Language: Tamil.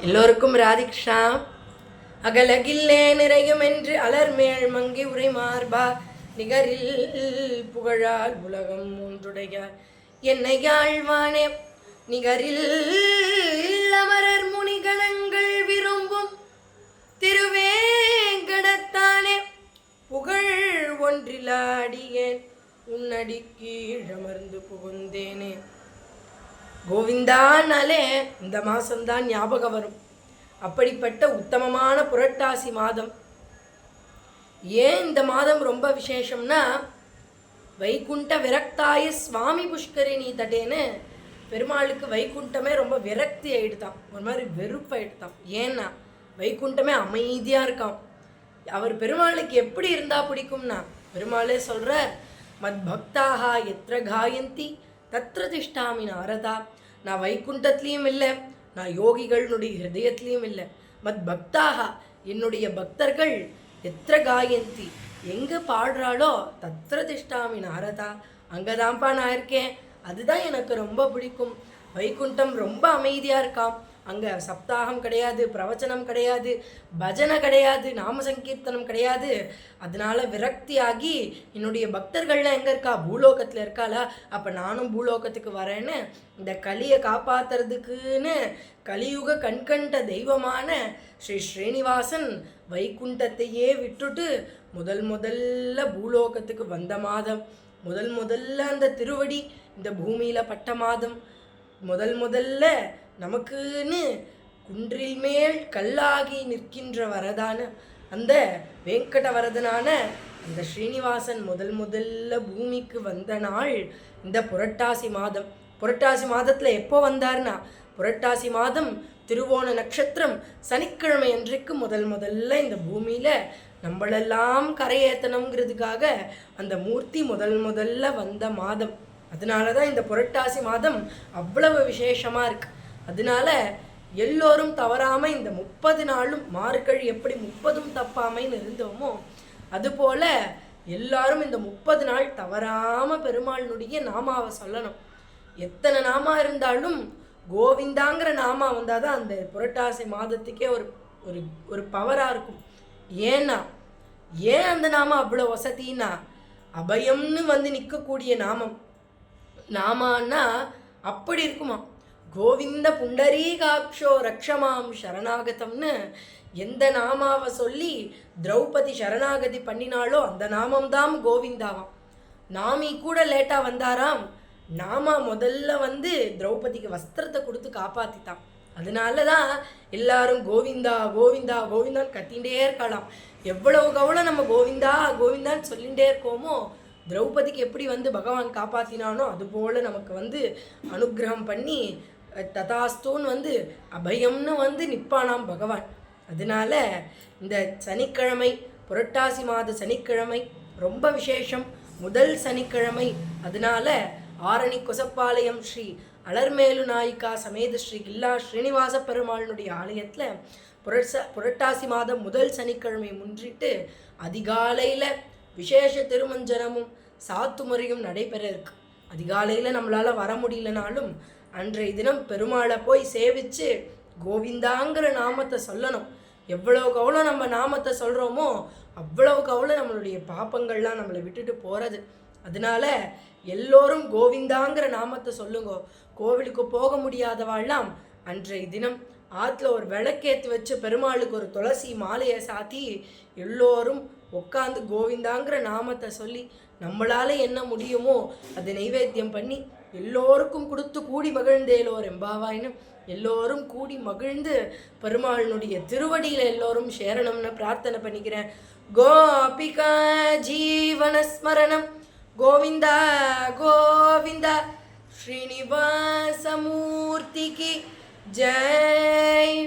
எல்லோருக்கும் ராதிக்ஷா. அகலகில்லே நிறையுமென்று அலர்மேள் மங்கி உரை மார்பா நிகரில் புகழால் உலகம் மூன்றுடையார் என்னையாழ்வானே நிகரில் அமரர் முனிகணங்கள் விரும்பும் திருவேங்கடத்தானே புகழ் ஒன்றிலாடியேன் உன்னடி கீழமர்ந்து புகுந்தேனே. கோவிந்தானாலே இந்த மாதம்தான் ஞாபகம் வரும். அப்படிப்பட்ட உத்தமமான புரட்டாசி மாதம். ஏன் இந்த மாதம் ரொம்ப விசேஷம்னா, வைகுண்ட விரக்தாய சுவாமி புஷ்கரிணி தட்டேன்னு பெருமாளுக்கு வைகுண்டமே ரொம்ப விரக்தி ஆயிடுதான், ஒரு மாதிரி வெறுப்பாயிடுதான். ஏன்னா வைகுண்டமே அமைதியாக இருக்கான். அவர் பெருமாளுக்கு எப்படி இருந்தால் பிடிக்கும்னா, பெருமாளே சொல்கிறார், மத் பக்தாக எத்திர காயந்தி தத்ர திஷ்டாமி நாரதா. நான் வைகுண்டத்துலேயும் இல்லை, நான் யோகிகளுடைய ஹிருதயத்துலேயும் இல்லை. மத் பக்தாக என்னுடைய பக்தர்கள் எத்திர காயந்தி எங்கே பாடுறாளோ தத்ர திஷ்டாமி நாரதா, அங்கே தான்ப்பா நான் இருக்கேன். அதுதான் எனக்கு ரொம்ப பிடிக்கும். வைகுண்டம் ரொம்ப அமைதியாக இருக்காம். அங்கே சப்தாகம் கிடையாது, பிரவச்சனம் கிடையாது, பஜனை கிடையாது, நாம சங்கீர்த்தனம் கிடையாது. அதனால விரக்தி ஆகி என்னுடைய பக்தர்கள்லாம் எங்கே இருக்கா, பூலோகத்தில் இருக்காளா, அப்போ நானும் பூலோகத்துக்கு வரேன்னு இந்த கலியை காப்பாற்றுறதுக்குன்னு கலியுக கண்கண்ட தெய்வமான ஸ்ரீ ஸ்ரீனிவாசன் வைகுண்டத்தையே விட்டுட்டு முதல்ல பூலோகத்துக்கு வந்த மாதம். முதல்ல அந்த திருவடி இந்த பூமியில் பட்ட மாதம். முதல்ல நமக்குன்னு குன்றில் மேல் கல்லாகி நிற்கின்ற வரதான அந்த வெங்கட வரதனான அந்த ஸ்ரீனிவாசன் முதல்ல பூமிக்கு வந்த நாள் இந்த புரட்டாசி மாதம். புரட்டாசி மாதத்தில் எப்போ வந்தார்னா, புரட்டாசி மாதம் திருவோண நட்சத்திரம் சனிக்கிழமை அன்றைக்கு முதல்ல இந்த பூமியில் நம்மளெல்லாம் கரையேற்றணுங்கிறதுக்காக அந்த மூர்த்தி முதல்ல வந்த மாதம். அதனால தான் இந்த புரட்டாசி மாதம் அவ்வளவு விசேஷமாக இருக்குது. அதனால எல்லோரும் தவறாமல் இந்த 30 நாளும், மார்கழி எப்படி 30ம் தப்பாமைன்னு இருந்தோமோ அதுபோல் எல்லாரும் இந்த 30 நாள் தவறாமல் பெருமாளுடைய நாமாவை சொல்லணும். எத்தனை நாமா இருந்தாலும் கோவிந்தாங்கிற நாமா வந்தால் தான் அந்த புரட்டாசி மாதத்துக்கே ஒரு ஒரு பவராக இருக்கும். ஏன் அந்த நாமம் அவ்வளோ வசதினா, அபயம்னு வந்து நிற்கக்கூடிய நாமான்னா அப்படி இருக்குமா. கோவிந்த புண்டரீகாட்சோ ரக்ஷமாம் சரணாகதம்னு எந்த நாமாவை சொல்லி திரௌபதி சரணாகதி பண்ணினாலோ அந்த நாமம்தான் கோவிந்தாவாம். நாமி கூட லேட்டாக வந்தாராம். நாமா முதல்ல வந்து திரௌபதிக்கு வஸ்திரத்தை கொடுத்து காப்பாற்றித்தான். அதனால தான் எல்லாரும் கோவிந்தா கோவிந்தா கோவிந்தான்னு கத்திகிட்டே இருக்கலாம். எவ்வளவு நம்ம கோவிந்தான்னு சொல்லிகிட்டே இருக்கோமோ, திரௌபதிக்கு எப்படி வந்து பகவான் காப்பாற்றினானோ அதுபோல் நமக்கு வந்து அனுகிரகம் பண்ணி ததாஸ்தூன்னு வந்து அபயம்னு வந்து நிற்பானாம் பகவான். அதனால இந்த சனிக்கிழமை, புரட்டாசி மாத சனிக்கிழமை ரொம்ப விசேஷம். முதல் சனிக்கிழமை. அதனால ஆரணி கொசப்பாளையம் ஸ்ரீ அலர்மேலு நாயிகா சமேத ஸ்ரீ கில்லா ஸ்ரீனிவாச பெருமாளுடைய ஆலயத்தில் புரட்டாசி மாதம் முதல் சனிக்கிழமை முன்னிட்டு அதிகாலையில் விசேஷ திருமஞ்சனமும் சாத்துமுறையும் நடைபெற இருக்கு. அதிகாலையில் நம்மளால் வர முடியலனாலும் அன்றைய தினம் பெருமாளை போய் சேவித்து கோவிந்தாங்கிற நாமத்தை சொல்லணும். எவ்வளோக்கு நம்ம நாமத்தை சொல்கிறோமோ அவ்வளோக்கு நம்மளுடைய பாப்பங்கள்லாம் நம்மளை விட்டுட்டு போகிறது. அதனால எல்லோரும் கோவிந்தாங்கிற நாமத்தை சொல்லுங்க. கோவிலுக்கு போக முடியாதவாள்லாம் அன்றைய தினம் ஆற்றுல ஒரு விளக்கேற்றி வச்சு பெருமாளுக்கு ஒரு துளசி மாலையை சாத்தி எல்லோரும் உட்காந்து கோவிந்தாங்கிற நாமத்தை சொல்லி நம்மளால் என்ன முடியுமோ அதை நைவேத்தியம் பண்ணி எல்லோருக்கும் கொடுத்து கூடி மகிழ்ந்தேலோர் எம்பாவாயின்னு எல்லோரும் கூடி மகிழ்ந்து பெருமாளுடைய திருவடியில் எல்லோரும் சேரணும்னு பிரார்த்தனை பண்ணிக்கிறேன். கோபிகா ஜீவனஸ்மரணம் கோவிந்தா கோவிந்தா ஸ்ரீனிவாசமூர்த்திக்கு ஜெய்.